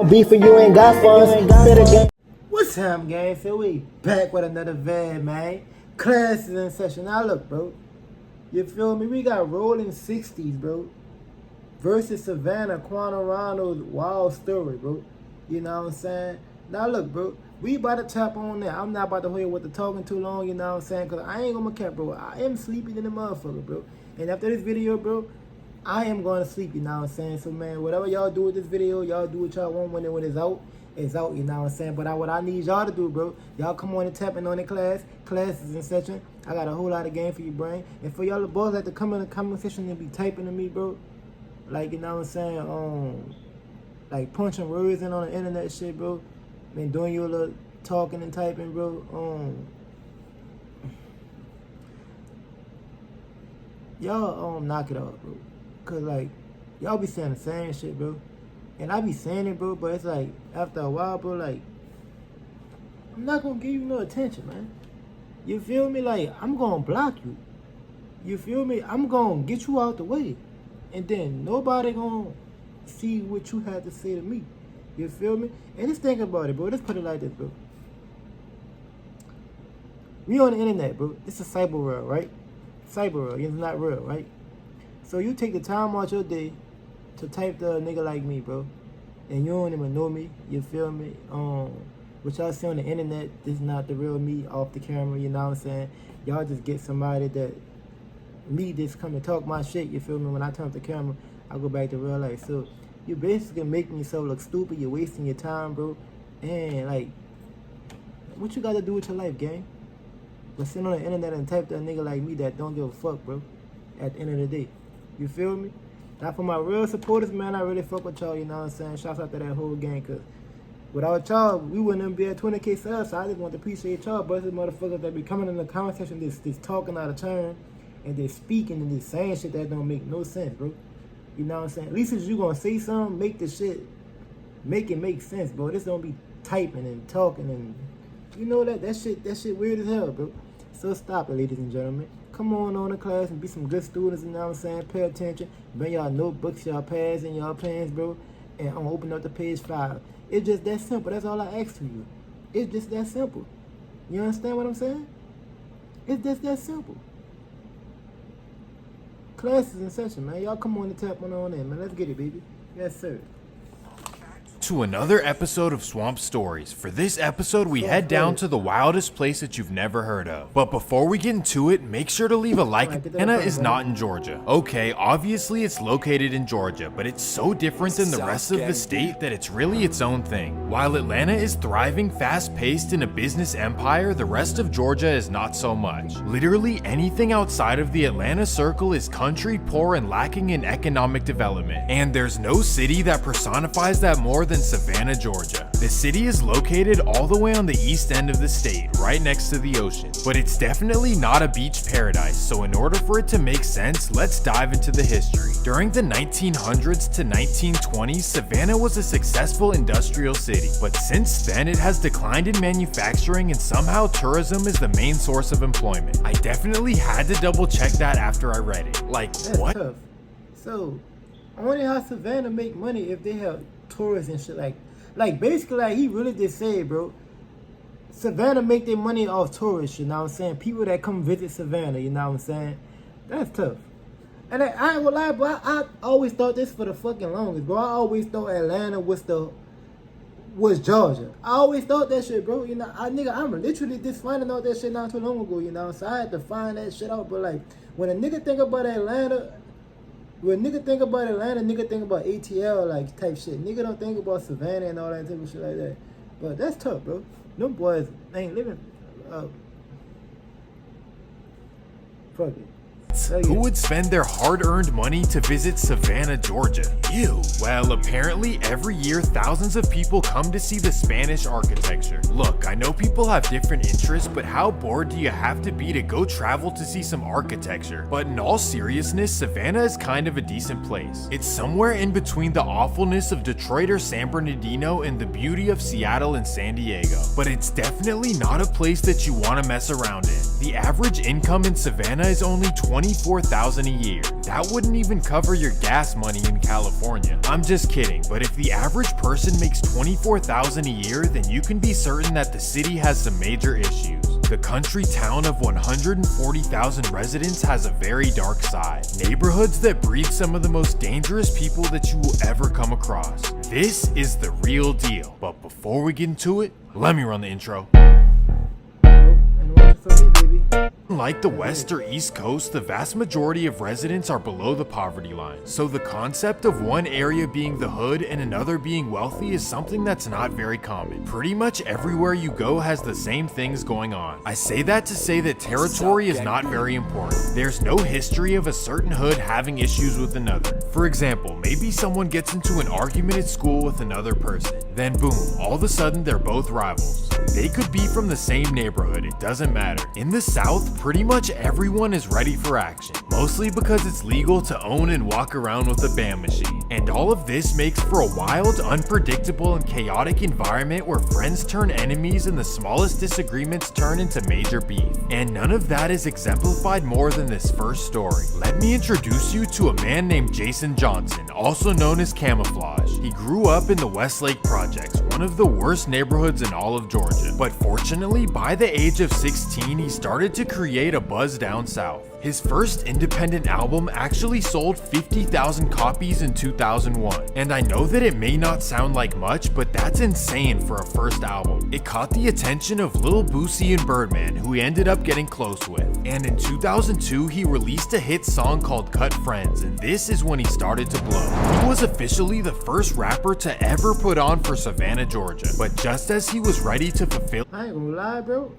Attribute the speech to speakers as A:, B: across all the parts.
A: Beef for you ain't got funds. What's up, gang? So we back with another vid, man. Classes in session. Now look, bro. You feel me? We got rolling 60s, bro. Versus Savannah, Quando, Rondo's wild story, bro. You know what I'm saying? Now look, bro. We about to tap on that. I'm not about to hear what the talking too long, you know what I'm saying? Because I ain't gonna cap, bro. I am sleepy than a motherfucker, bro. And after this video, bro, I am going to sleep, you know what I'm saying? So, man, whatever y'all do with this video, y'all do what y'all want when it's out. It's out, you know what I'm saying? But what I need y'all to do, bro, y'all come on and tap in on the classes in session. I got a whole lot of game for you, brain. And for y'all the boys that to come in the comment section and be typing to me, bro, like, you know what I'm saying, like punching words in on the internet shit, bro, and doing your little talking and typing, bro, y'all, knock it off, bro. Cause like, y'all be saying the same shit, bro. And I be saying it, bro, but it's like, after a while, bro, like, I'm not gonna give you no attention, man. You feel me? Like, I'm gonna block you. You feel me? I'm gonna get you out the way. And then nobody gonna see what you had to say to me. You feel me? And just think about it, bro. Let's put it like this, bro. We on the internet, bro. It's a cyber world, right? Cyber world. It's not real, right? So you take the time out your day to type to a nigga like me, bro, and you don't even know me, you feel me? What y'all see on the internet, this is not the real me off the camera, you know what I'm saying? Y'all just get somebody that, me just come and talk my shit, you feel me? When I turn off the camera, I go back to real life. So you basically making yourself look stupid, you're wasting your time, bro. And like, what you gotta do with your life, gang? But sit on the internet and type to a nigga like me that don't give a fuck, bro, at the end of the day. You feel me? Now for my real supporters, man, I really fuck with y'all, you know what I'm saying? Shouts out to that whole gang, cause without y'all, we wouldn't even be at 20K subs, so I just want to appreciate y'all, but these motherfuckers that be coming in the comment section, just talking out of turn, and they speaking and they saying shit that don't make no sense, bro. You know what I'm saying? At least if you gonna say something, make the shit, make it make sense, bro. This don't be typing and talking and, you know that shit weird as hell, bro. So stop it, ladies and gentlemen. Come on the class and be some good students, you know what I'm saying? Pay attention. Bring y'all notebooks, y'all pads, and y'all pens, bro. And I'm gonna open up the page 5. It's just that simple. That's all I ask for you. It's just that simple. You understand what I'm saying? It's just that simple. Classes in session, man. Y'all come on and tap on in, man. Let's get it, baby. Yes, sir.
B: To another episode of Swamp Stories. For this episode, we head down to the wildest place that you've never heard of. But before we get into it, make sure to leave a like. Savannah is not in Georgia. Okay, obviously it's located in Georgia, but it's so different than the rest of the state that it's really its own thing. While Atlanta is thriving, fast-paced in a business empire, the rest of Georgia is not so much. Literally anything outside of the Atlanta circle is country, poor, and lacking in economic development. And there's no city that personifies that more than Savannah, Georgia. The city is located all the way on the east end of the state, right next to the ocean. But it's definitely not a beach paradise, so in order for it to make sense, let's dive into the history. During the 1900s to 1920s, Savannah was a successful industrial city, but since then it has declined in manufacturing and somehow tourism is the main source of employment. I definitely had to double check that after I read it. Like,
A: that's
B: what?
A: Tough. So, only how Savannah make money if they have tourists and shit like basically like he really did say, bro, Savannah make their money off tourists, you know what I'm saying? People that come visit Savannah, you know what I'm saying? That's tough. And I ain't gonna lie, bro, I always thought this for the fucking longest, bro. I always thought Atlanta was Georgia. I always thought that shit, bro. You know, I'm literally just finding out that shit not too long ago, you know, so I had to find that shit out. But like, when a nigga think about Atlanta, nigga think about ATL, like, type shit. Nigga don't think about Savannah and all that type of shit like that. But that's tough, bro. Them boys ain't living, fuck it.
B: Who would spend their hard-earned money to visit Savannah, Georgia? Ew. Well, apparently every year thousands of people come to see the Spanish architecture. Look, I know people have different interests, but how bored do you have to be to go travel to see some architecture? But in all seriousness, Savannah is kind of a decent place. It's somewhere in between the awfulness of Detroit or San Bernardino and the beauty of Seattle and San Diego. But it's definitely not a place that you want to mess around in. The average income in Savannah is only $24,000 a year. That wouldn't even cover your gas money in California. I'm just kidding, but if the average person makes $24,000 a year, then you can be certain that the city has some major issues. The country town of 140,000 residents has a very dark side. Neighborhoods that breed some of the most dangerous people that you will ever come across. This is the real deal. But before we get into it, let me run the intro.
A: And watch it for me, baby.
B: Unlike the West or East Coast, the vast majority of residents are below the poverty line. So the concept of one area being the hood and another being wealthy is something that's not very common. Pretty much everywhere you go has the same things going on. I say that to say that territory is not very important. There's no history of a certain hood having issues with another. For example, maybe someone gets into an argument at school with another person. Then boom, all of a sudden they're both rivals. They could be from the same neighborhood, it doesn't matter. In the South, pretty much everyone is ready for action, mostly because it's legal to own and walk around with a band machine. And all of this makes for a wild, unpredictable, and chaotic environment where friends turn enemies and the smallest disagreements turn into major beef. And none of that is exemplified more than this first story. Let me introduce you to a man named Jason Johnson, also known as Camouflage. He grew up in the Westlake Projects, one of the worst neighborhoods in all of Georgia. But fortunately, by the age of 16, he started to create a buzz down south. His first independent album actually sold 50,000 copies in 2001. And I know that it may not sound like much, but that's insane for a first album. It caught the attention of Lil Boosie and Birdman, who he ended up getting close with. And in 2002, he released a hit song called Cut Friends, and this is when he started to blow. He was officially the first rapper to ever put on for Savannah, Georgia. But just as he was ready to fulfill—
A: I ain't gonna lie, bro.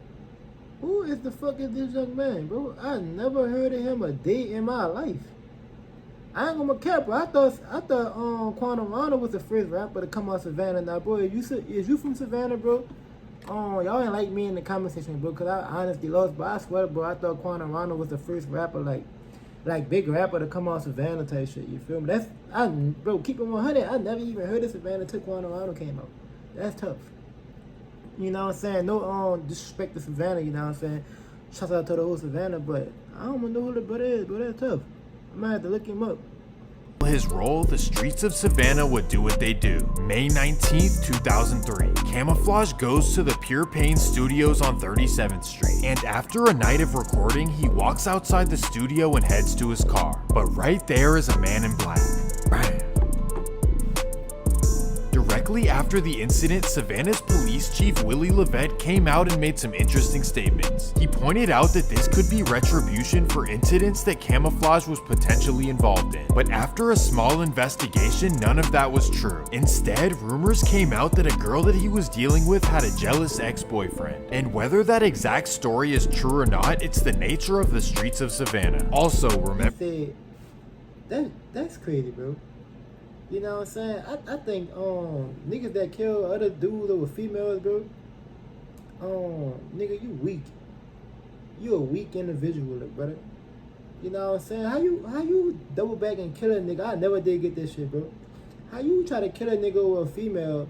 A: Who is the fuck is this young man, bro? I never heard of him a day in my life. I ain't gonna cap, bro. I thought Quando was the first rapper to come out Savannah. Now, bro, is you from Savannah, bro? Y'all ain't like me in the comment section, bro, cause I honestly lost. But I swear, bro, I thought Quando was the first rapper, like big rapper to come out Savannah type shit. You feel me? Bro, keep it 100. I never even heard of Savannah till Quando came out. That's tough. You know what I'm saying? No disrespect to Savannah, you know what I'm saying? Shout out to the whole Savannah, but I don't know who the brother is, but that's tough. I might have to look him up.
B: his role, the streets of Savannah would do what they do. May 19th, 2003, Camouflage goes to the Pure Pain Studios on 37th Street, and after a night of recording, he walks outside the studio and heads to his car. But right there is a man in black. Bam. Directly after the incident, Savannah's police chief Willie Levette came out and made some interesting statements. He pointed out that this could be retribution for incidents that Camouflage was potentially involved in. But after a small investigation, none of that was true. Instead, rumors came out that a girl that he was dealing with had a jealous ex-boyfriend. And whether that exact story is true or not, it's the nature of the streets of Savannah. Also, remember—
A: That's crazy, bro. You know what I'm saying? I think niggas that kill other dudes over females, bro. Nigga, you weak. You a weak individual, brother. You know what I'm saying? How you double back and kill a nigga? I never did get this shit, bro. How you try to kill a nigga over a female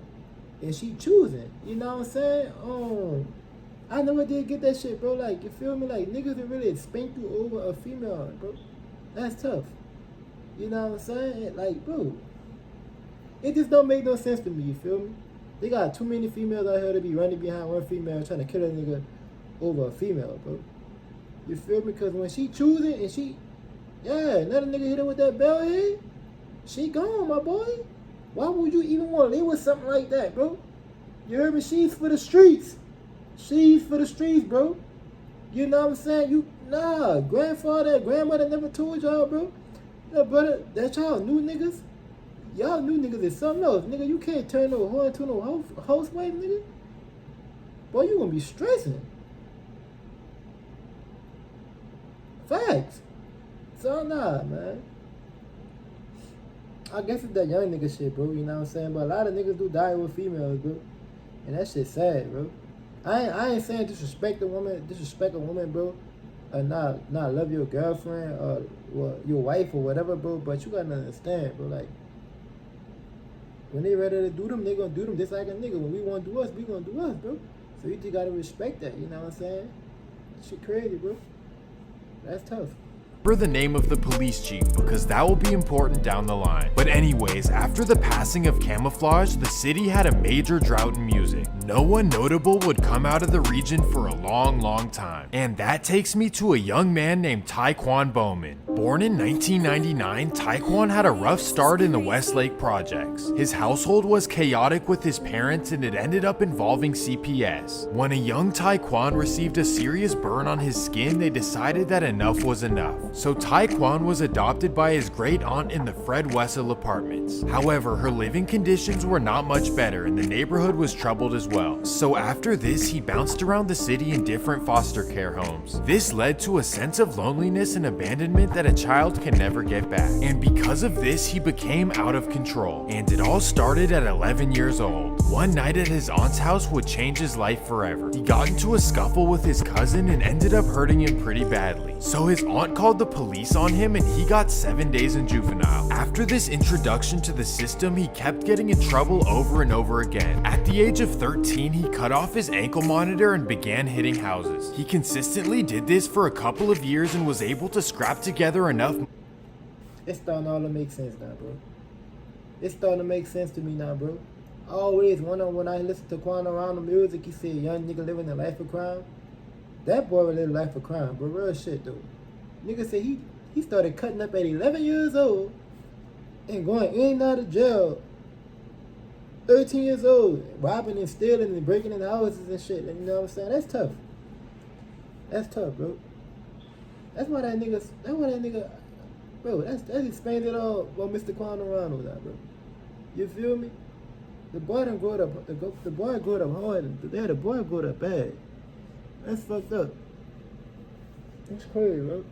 A: and she choosing? You know what I'm saying? I never did get that shit, bro. Like, you feel me? Like, niggas that really spank you over a female, bro. That's tough. You know what I'm saying? Like, bro, it just don't make no sense to me, you feel me? They got too many females out here to be running behind one female trying to kill a nigga over a female, bro. You feel me? Because when she choosing and another nigga hit her with that bell head, she gone, my boy. Why would you even want to live with something like that, bro? You heard me? She's for the streets. She's for the streets, bro. You know what I'm saying? Grandmother never told y'all, bro. Yeah, brother, that y'all new niggas. Y'all new niggas is something else. Nigga, you can't turn no whore into no housewife, nigga. Boy, you gonna be stressing. Facts. So, nah, man. I guess it's that young nigga shit, bro. You know what I'm saying? But a lot of niggas do die with females, bro. And that shit sad, bro. I ain't saying disrespect a woman, bro. Not love your girlfriend or your wife or whatever, bro. But you gotta understand, bro. Like, when they ready to do them, they gonna do them just like a nigga. When we wanna do us, we gonna do us, bro. So you just gotta respect that, you know what I'm saying? Shit crazy, bro. That's tough.
B: The name of the police chief because that will be important down the line. But anyways, after the passing of Camouflage, the city had a major drought in music. No one notable would come out of the region for a long time. And that takes me to a young man named Taekwon Bowman. Born in 1999, Taekwon had a rough start in the Westlake projects. His household was chaotic with his parents and it ended up involving CPS. When a young Taekwon received a serious burn on his skin, they decided that enough was enough. So Taekwon was adopted by his great aunt in the Fred Wessel apartments. However, her living conditions were not much better and the neighborhood was troubled as well. So after this, he bounced around the city in different foster care homes. This led to a sense of loneliness and abandonment that a child can never get back. And because of this, he became out of control. And it all started at 11 years old. One night at his aunt's house would change his life forever. He got into a scuffle with his cousin and ended up hurting him pretty badly. So his aunt called the police on him and he got 7 days in juvenile. After this introduction to the system, he kept getting in trouble over and over again. At the age of 13, he cut off his ankle monitor and began hitting houses. He consistently did this for a couple of years and was able to scrap together enough.
A: It's starting all to make sense now, bro. It's starting to make sense to me now, bro. Always, when I listen to Quando Rondo music, he said, young nigga living a life of crime. That boy lived a life of crime, but real shit, though. Nigga said he started cutting up at 11 years old and going in and out of jail. 13 years old, robbing and stealing and breaking into houses and shit. And you know what I'm saying? That's tough. That's tough, bro. That's why that nigga, bro, that's explained it all what Mr. Quando Rondo was at, bro. You feel me? The boy done growed up, the boy growed up hard, the boy growed up bad. That's fucked up. That's crazy, bro.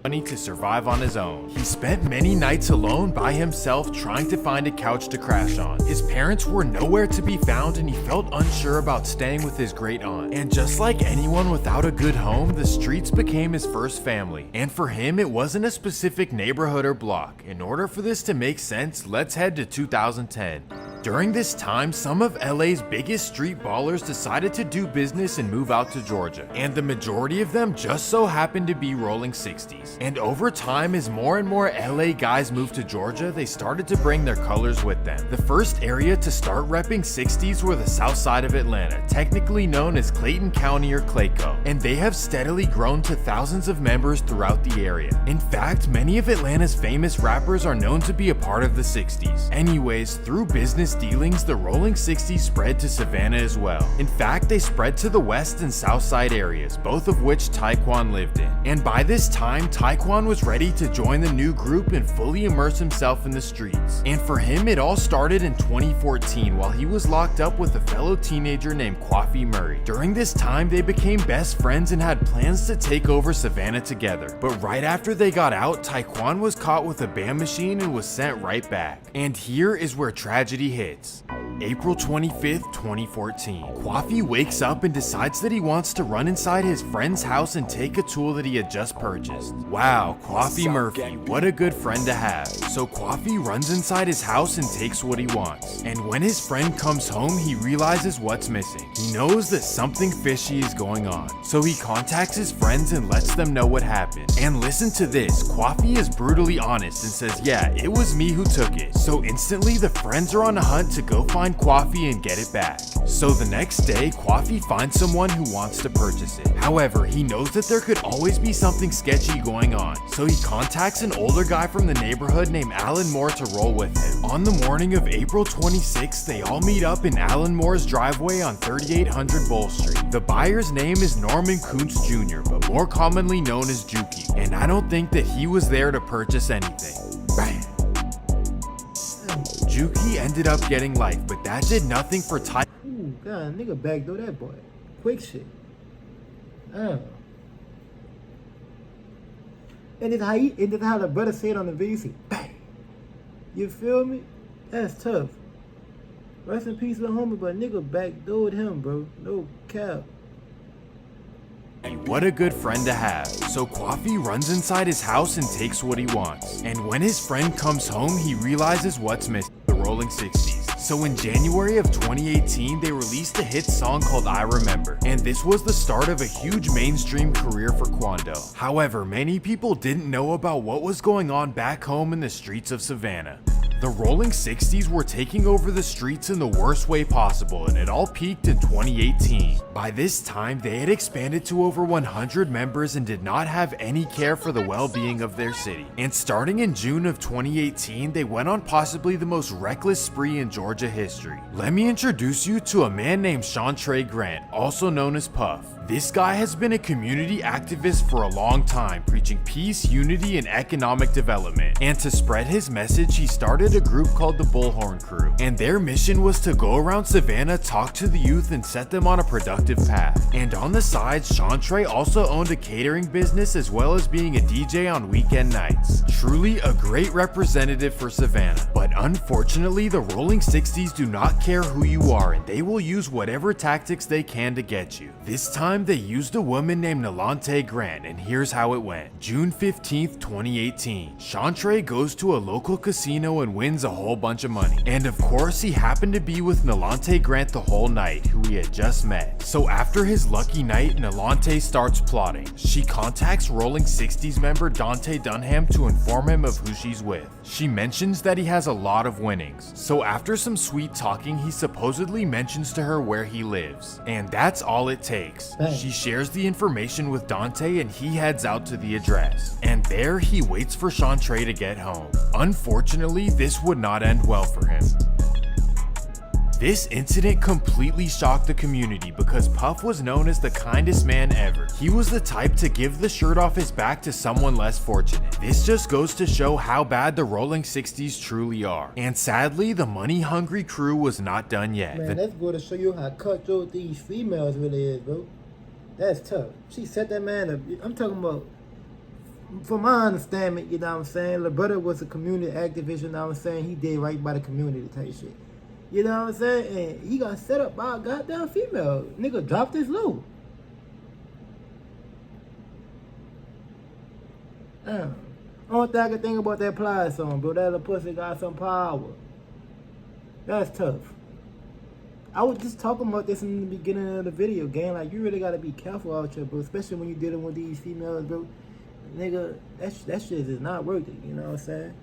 B: Money to survive on his own. He spent many nights alone by himself trying to find a couch to crash on. His parents were nowhere to be found and he felt unsure about staying with his great aunt. And just like anyone without a good home, the streets became his first family. And for him, it wasn't a specific neighborhood or block. In order for this to make sense, let's head to 2010. During this time, some of LA's biggest street ballers decided to do business and move out to Georgia. And the majority of them just so happened to be rolling 60s. And over time, as more and more LA guys moved to Georgia, they started to bring their colors with them. The first area to start repping 60s were the south side of Atlanta, technically known as Clayton County or Clayco. And they have steadily grown to thousands of members throughout the area. In fact, many of Atlanta's famous rappers are known to be a part of the 60s. Anyways, through business dealings, the rolling 60s spread to Savannah as well. In fact, they spread to the west and south side areas, both of which Taekwon lived in. And by this time, Taekwon was ready to join the new group and fully immerse himself in the streets. And for him, it all started in 2014 while he was locked up with a fellow teenager named Quaffy Murray. During this time, they became best friends and had plans to take over Savannah together. But right after they got out, Taekwon was caught with a bam machine and was sent right back. And here is where tragedy hits. April 25th, 2014. Quaffy wakes up and decides that he wants to run inside his friend's house and take a tool that he had just purchased. Wow, Quaffy Murphy, what a good friend to have. So Quaffy runs inside his house and takes what he wants. And when his friend comes home, he realizes what's missing. He knows that something fishy is going on. So he contacts his friends and lets them know what happened. And listen to this, Quaffy is brutally honest and says, yeah, it was me who took it. So instantly the friends are on a hunt to go find Quaffy and get it back. So the next day, Quaffy finds someone who wants to purchase it. However, he knows that there could always be something sketchy going on. So he contacts an older guy from the neighborhood named Alan Moore to roll with him. On the morning of April 26th, they all meet up in Alan Moore's driveway on 3800 Bull Street. The buyer's name is Norman Kuntz Jr., but more commonly known as Juki. And I don't think that he was there to purchase anything. Bam! Juki ended up getting life, but that did nothing for Ty.
A: Ooh, God, nigga backdoor that boy. Quick shit. And it's how the brother said on the video, see, bang. You feel me? That's tough. Rest in peace, little homie, but nigga backdoored him, bro. No cap.
B: What a good friend to have. So Quaffy runs inside his house and takes what he wants. And when his friend comes home, he realizes what's missing. The rolling 60s. So in January of 2018, they released a hit song called I Remember, and this was the start of a huge mainstream career for Quando. However, many people didn't know about what was going on back home in the streets of Savannah. The Rolling 60s were taking over the streets in the worst way possible, and it all peaked in 2018. By this time, they had expanded to over 100 members and did not have any care for the well-being of their city. And starting in June of 2018, they went on possibly the most reckless spree in Georgia history. Let me introduce you to a man named Chantre Grant, also known as Puff. This guy has been a community activist for a long time, preaching peace, unity, and economic development. And to spread his message, he started a group called the Bullhorn Crew. And their mission was to go around Savannah, talk to the youth, and set them on a productive path. And on the side, Chantre also owned a catering business as well as being a DJ on weekend nights. Truly a great representative for Savannah. But unfortunately, the Rolling 60s do not care who you are, and they will use whatever tactics they can to get you. This time, they used a woman named Nalante Grant, and here's how it went. June 15th, 2018. Chantre goes to a local casino and wins a whole bunch of money. And of course, he happened to be with Nalante Grant the whole night, who he had just met. So after his lucky night, Nalante starts plotting. She contacts Rolling 60s member Dante Dunham to inform him of who she's with. She mentions that he has a lot of winnings. So after some sweet talking, he supposedly mentions to her where he lives. And that's all it takes. She shares the information with Dante and he heads out to the address. And there he waits for Chantre to get home. Unfortunately, this would not end well for him. This incident completely shocked the community because Puff was known as the kindest man ever. He was the type to give the shirt off his back to someone less fortunate. This just goes to show how bad the Rolling 60s truly are. And sadly, the money-hungry crew was not done yet.
A: Man, that's going to show you how cutthroat these females really is, bro. That's tough. She set that man up. I'm talking about, from my understanding, you know what I'm saying? The brother was a community activist, you know what I'm saying? He did right by the community type shit. You know what I'm saying? And he got set up by a goddamn female. Nigga dropped his load. Damn. Only thing I can think about that Plies song, bro. That little pussy got some power. That's tough. I was just talking about this in the beginning of the video, gang. Like, you really gotta be careful out here, bro. Especially when you're dealing with these females, bro. Nigga, that shit is not worth it. You know what I'm saying?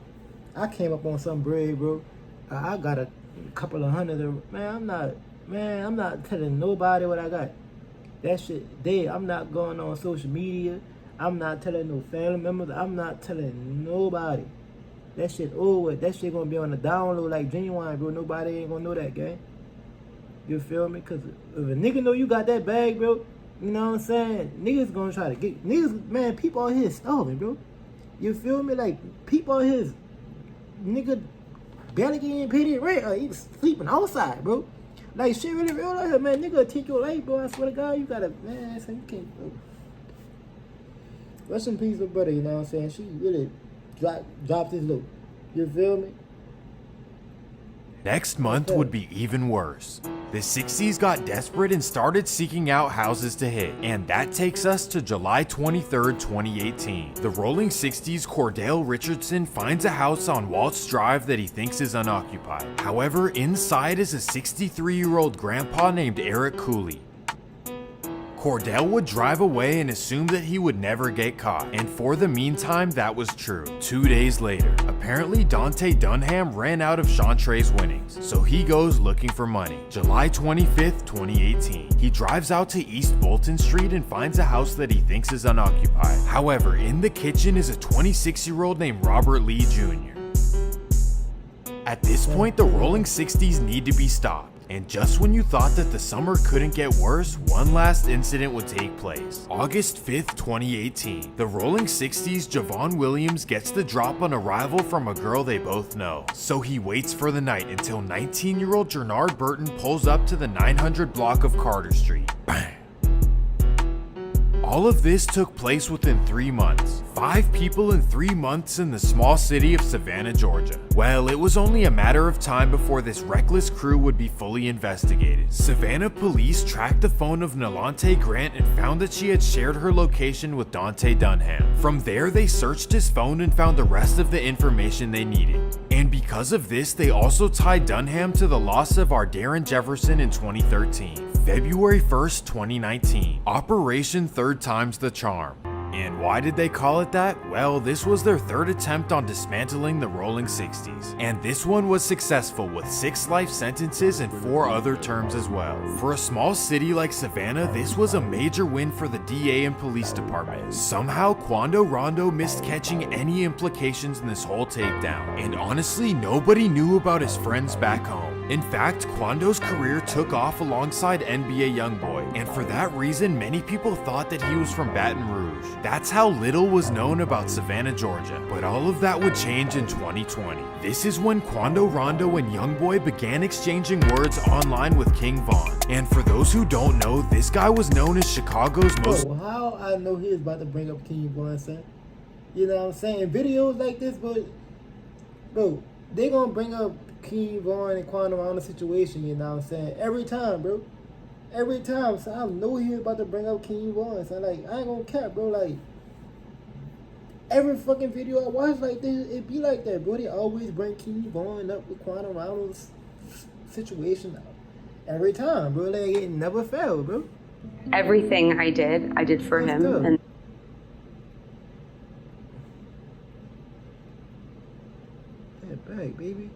A: I came up on some bread, bro. I got a couple of hundred. I'm not telling nobody what I got. That shit dead. I'm not going on social media. I'm not telling no family members. I'm not telling nobody. That shit over. That shit gonna be on the download like Genuine, bro. Nobody ain't gonna know that, gang. You feel me? Cause if a nigga know you got that bag, bro, you know what I'm saying? Niggas gonna try to get niggas, man. People out here starving, bro. You feel me? Like, people out here, nigga, barely getting paid their rent, or even sleeping outside, bro. Like, shit really real out here, man. Nigga take your life, bro. I swear to God, you gotta, man. So you can't, bro. Rest in peace, little brother. You know what I'm saying? She really dropped his load. You feel me?
B: Next month would be even worse. The 60s got desperate and started seeking out houses to hit, and that takes us to July 23rd, 2018. The Rolling 60s Cordell Richardson finds a house on Waltz Drive that he thinks is unoccupied. However, inside is a 63-year-old grandpa named Eric Cooley. Cordell would drive away and assume that he would never get caught, and for the meantime, that was true. 2 days later, apparently Dante Dunham ran out of Chantre's winnings, so he goes looking for money. July 25th, 2018, he drives out to East Bolton Street and finds a house that he thinks is unoccupied. However, in the kitchen is a 26-year-old named Robert Lee Jr. At this point, the Rolling 60s need to be stopped. And just when you thought that the summer couldn't get worse, one last incident would take place. August 5th, 2018. The Rolling 60s Javon Williams gets the drop on arrival from a girl they both know. So he waits for the night until 19-year-old Jernard Burton pulls up to the 900 block of Carter Street. Bang! All of this took place within 3 months. 5 people in 3 months in the small city of Savannah, Georgia. Well, it was only a matter of time before this reckless crew would be fully investigated. Savannah police tracked the phone of Nalante Grant and found that she had shared her location with Dante Dunham. From there, they searched his phone and found the rest of the information they needed. And because of this, they also tied Dunham to the loss of our Darren Jefferson in 2013. February 1st, 2019. Operation Third Time's the Charm. And why did they call it that? Well, this was their third attempt on dismantling the Rolling 60s. And this one was successful with 6 life sentences and 4 other terms as well. For a small city like Savannah, this was a major win for the DA and police department. Somehow, Quando Rondo missed catching any implications in this whole takedown. And honestly, nobody knew about his friends back home. In fact, Quando's career took off alongside NBA YoungBoy, and for that reason, many people thought that he was from Baton Rouge. That's how little was known about Savannah, Georgia. But all of that would change in 2020. This is when Quando Rondo and YoungBoy began exchanging words online with King Von. And for those who don't know, this guy was known as Chicago's most...
A: Bro, how I know he was about to bring up King Von, son? You know what I'm saying? Videos like this, but... Bro, they gonna bring up King Von and Quando Rondo situation, you know what I'm saying? Every time, bro. Every time. So I know he was about to bring up King Von. So like, I ain't gonna cap, bro. Like, every fucking video I watch like this, it be like that, bro. They always bring King Von up with Quando Rondo's situation every time, bro. Like, it never failed, bro.
C: Everything I did for
A: That's
C: him.
A: dope.
C: And
A: Get back, baby.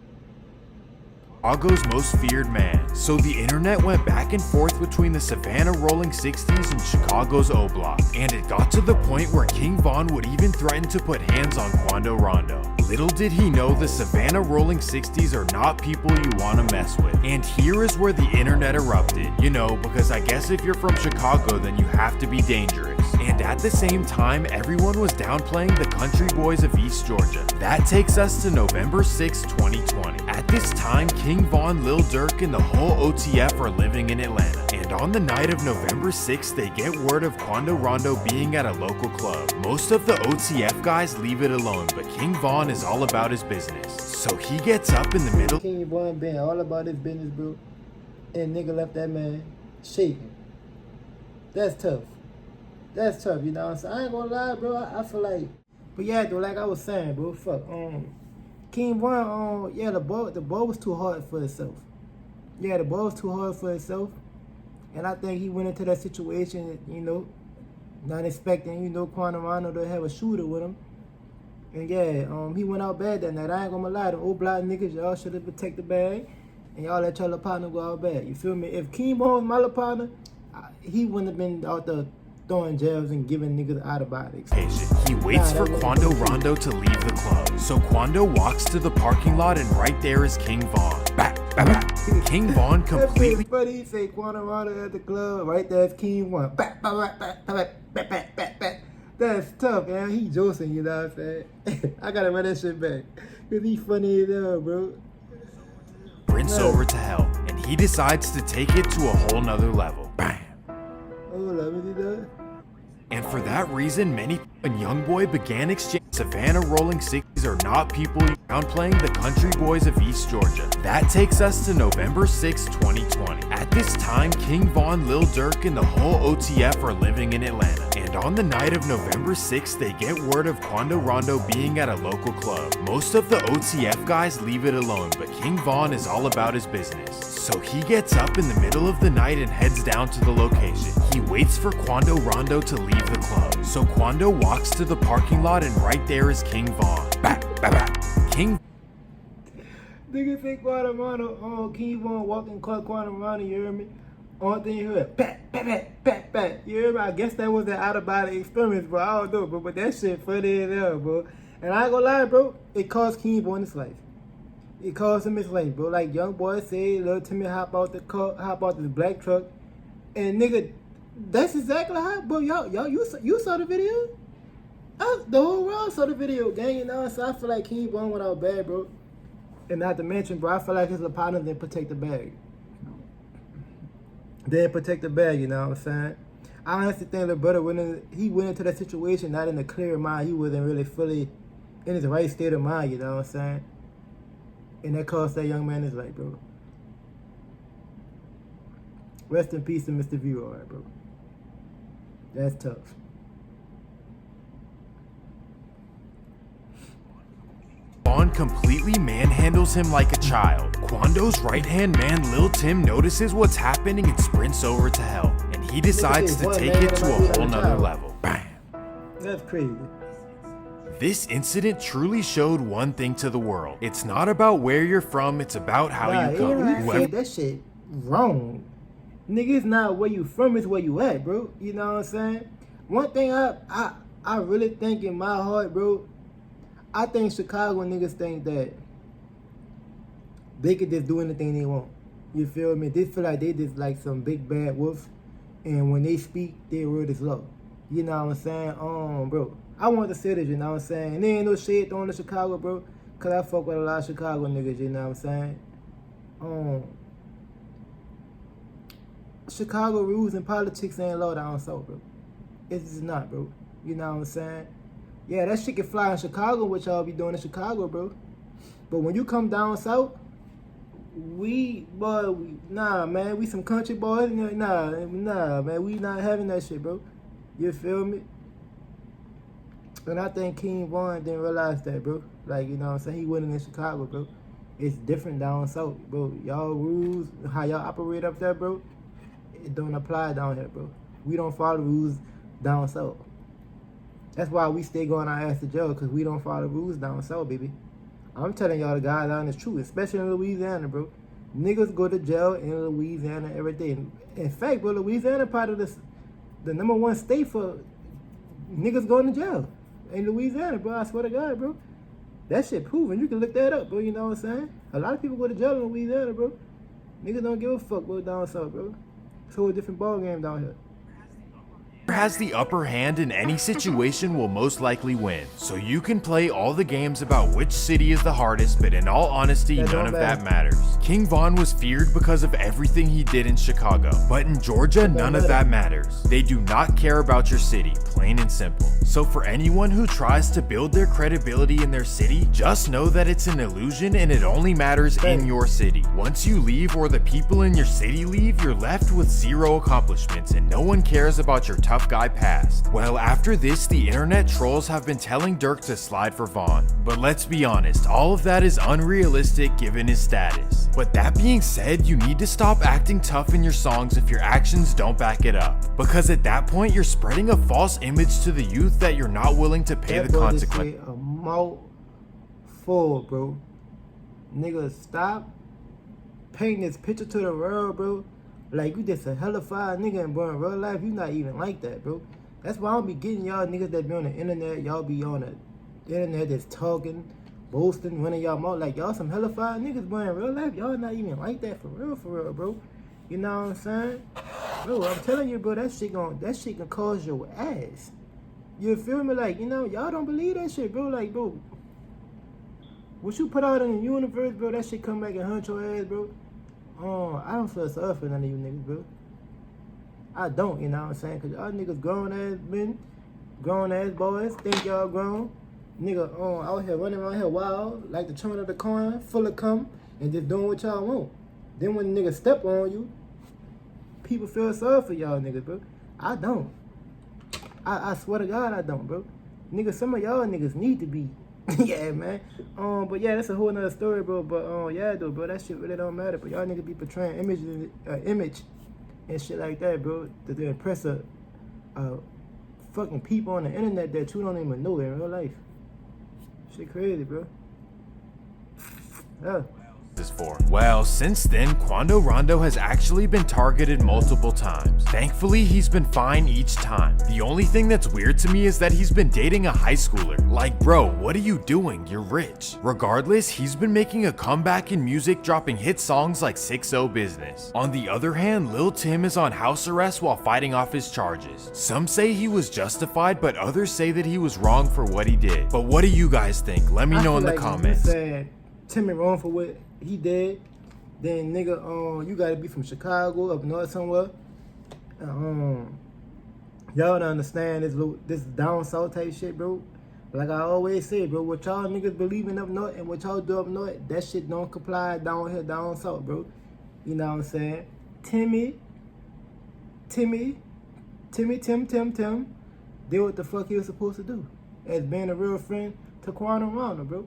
B: Chicago's most feared man. So the internet went back and forth between the Savannah Rolling 60s and Chicago's O Block. And it got to the point where King Von would even threaten to put hands on Quando Rondo. Little did he know the Savannah Rolling 60s are not people you want to mess with. And here is where the internet erupted. You know, because I guess if you're from Chicago, then you have to be dangerous. And at the same time, everyone was downplaying the country boys of East Georgia. That takes us to November 6, 2020. At this time, King Von, Lil Durk, and the whole OTF are living in Atlanta. And on the night of November 6th, they get word of Quando Rondo being at a local club. Most of the OTF guys leave it alone, but King Von is all about his business. So he gets up in the middle.
A: King Von been all about his business, bro. And nigga left that man shaking. That's tough. That's tough, you know what I'm saying? I ain't gonna lie, bro. I feel like... But yeah, though, like I was saying, bro, fuck. King Von, yeah, the ball was too hard for itself. Yeah, the ball was too hard for itself. And I think he went into that situation, you know, not expecting, you know, Quando Rondo to have a shooter with him. And yeah, he went out bad that night. I ain't gonna lie, the old block niggas, y'all should have protected the bag. And y'all let y'all little partner go out bad. You feel me? If King Von was my little partner, he wouldn't have been out there throwing jabs and giving niggas antibiotics.
B: He waits for Quando Rondo to leave the club. So Quando walks to the parking lot, and right there is King Von. Back. King Von completely...
A: That's funny. He say Quando Rondo at the club. Right there's King Von. Back. That's tough, man. He joking, you know what I'm saying? I gotta run that shit back. Cause he funny as hell, bro.
B: sprints over to help, and he decides to take it to a whole nother level. Bam.
A: Oh, let me do that.
B: And for that reason, many and YoungBoy began exchanging. Savannah Rolling 60s are not people downplaying the country boys of East Georgia. That takes us to November 6, 2020. At this time, King Von, Lil Durk, and the whole OTF are living in Atlanta. And on the night of November 6th, they get word of Quando Rondo being at a local club. Most of the OTF guys leave it alone, but King Von is all about his business. So he gets up in the middle of the night and heads down to the location. He waits for Quando Rondo to leave the club. So Quando walks to the parking lot, and right there is King Von. King
A: Niggas say Quando Rondo, King Von walking Quando Rondo, you hear me? Only thing you heard, pat. You hear me? I guess that was an out-of-body experience, bro. I don't know, bro, but that shit funny as hell, bro. And I ain't gonna lie, bro, it cost King Von his life. It cost him his life, bro. Like YoungBoy said, little Timmy hop out the car, hop out this black truck, and nigga, that's exactly how, bro. You saw the video? The whole world saw the video, gang. You know, so I feel like King Von went out bad, bro. And not to mention, bro, I feel like his partner didn't protect the bag. They didn't protect the bag, you know what I'm saying? I honestly think the brother he went into that situation not in a clear mind. He wasn't really fully in his right state of mind, you know what I'm saying? And that cost that young man his life, bro. Rest in peace to Mr. Vero, bro. That's tough.
B: Vaughn completely manhandles him like a child. Quando's right-hand man Lil Tim notices what's happening and sprints over to help. And he decides to take it to a whole nother level. Bam!
A: That's crazy.
B: This incident truly showed one thing to the world. It's not about where you're from, it's about how you come.
A: That shit wrong. Nigga, it's not where you from, it's where you at, bro. You know what I'm saying? One thing I really think in my heart, bro, I think Chicago niggas think that they could just do anything they want. You feel me? They feel like they just like some big bad wolf, and when they speak, their word is law. You know what I'm saying? Bro, I want to say this, you know what I'm saying? And there ain't no shade thrown to Chicago, bro, cause I fuck with a lot of Chicago niggas, you know what I'm saying? Chicago rules and politics ain't law down south, bro. It's just not, bro. You know what I'm saying? Yeah, that shit can fly in Chicago, what y'all be doing in Chicago, bro. But when you come down south, nah, man, we some country boys. Nah, man, we not having that shit, bro. You feel me? And I think King Von didn't realize that, bro. Like, you know what I'm saying? He wasn't in Chicago, bro. It's different down south, bro. Y'all rules, how y'all operate up there, bro, it don't apply down here, bro. We don't follow rules down south. That's why we stay going our ass to jail, because we don't follow rules down south, baby. I'm telling y'all the guideline is true, especially in Louisiana, bro. Niggas go to jail in Louisiana every day. In fact, bro, Louisiana probably the number one state for niggas going to jail. In Louisiana, bro, I swear to God, bro. That shit proven. You can look that up, bro, you know what I'm saying? A lot of people go to jail in Louisiana, bro. Niggas don't give a fuck, bro, down south, bro. It's a whole different ball game down here.
B: Has the upper hand in any situation will most likely win. So you can play all the games about which city is the hardest, but in all honesty, none of that matters. King Von was feared because of everything he did in Chicago, but in Georgia, none of that matters. They do not care about your city, plain and simple. So for anyone who tries to build their credibility in their city, just know that it's an illusion and it only matters in your city. Once you leave or the people in your city leave, you're left with zero accomplishments and no one cares about your tough guy past. Well, after this, the internet trolls have been telling Dirk to slide for Vaughn. But let's be honest, all of that is unrealistic given his status. But that being said, you need to stop acting tough in your songs if your actions don't back it up. Because at that point, you're spreading a false image to the youth that you're not willing to pay the consequences.
A: A mouth full, bro. Nigga, stop painting this picture to the world, bro. Like, you just a hellified nigga, and bro, in real life, you not even like that, bro. That's why I don't be getting y'all niggas that be on the internet. Y'all be on the internet just talking, boasting, running y'all mouth. Like, y'all some hellified niggas, bro. In real life, y'all not even like that for real, bro. You know what I'm saying? Bro, I'm telling you, bro, that shit can cause your ass. You feel me? Like, you know, y'all don't believe that shit, bro. Like, bro, what you put out in the universe, bro, that shit come back and hunt your ass, bro. I don't feel sorry for none of you niggas, bro. I don't, you know what I'm saying? Because y'all niggas grown ass men, grown ass boys, think y'all grown. Nigga, out here running around here wild, like the turn of the coin, full of cum, and just doing what y'all want. Then when niggas step on you, people feel sorry for y'all niggas, bro. I don't. I swear to God, I don't, bro. Nigga, some of y'all niggas need to be. Yeah, man. But yeah, that's a whole nother story, bro. But yeah, though, bro, that shit really don't matter. But y'all niggas be portraying image and shit like that, bro, to impress a fucking people on the internet that you don't even know in real life. Shit crazy, bro. Yeah.
B: For. Well, since then, Quando Rondo has actually been targeted multiple times. Thankfully, he's been fine each time. The only thing that's weird to me is that he's been dating a high schooler. Like, bro, what are you doing? You're rich. Regardless, he's been making a comeback in music, dropping hit songs like 60'S Business. On the other hand, Lil Tim is on house arrest while fighting off his charges. Some say he was justified, but others say that he was wrong for what he did. But what do you guys think? Let me know in the comments.
A: Tim is wrong for what he did, then nigga, you gotta be from Chicago, up north somewhere. Y'all don't understand this down south type shit, bro. Like I always say, bro, what y'all niggas believe in up north and what y'all do up north, that shit don't comply down here, down south, bro. You know what I'm saying? Tim, did what the fuck he was supposed to do. As being a real friend to Quando Rondo, bro.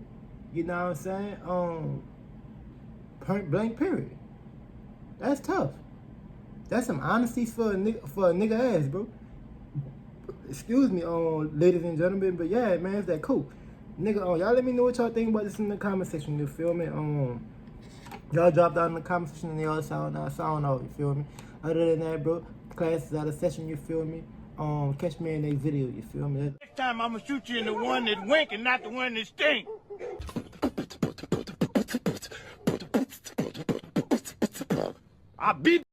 A: You know what I'm saying? Point blank period. That's tough. That's some honesty for a nigga ass, bro. Excuse me, ladies and gentlemen, but yeah, man, it's that cool. Nigga, y'all let me know what y'all think about this in the comment section, you feel me? Y'all drop down in the comment section and y'all sound off, you feel me? Other than that, bro, class is out of session, you feel me? Catch me in next video, you feel me?
D: Next time I'm gonna shoot you in the one that wink and not the one that stink. I beat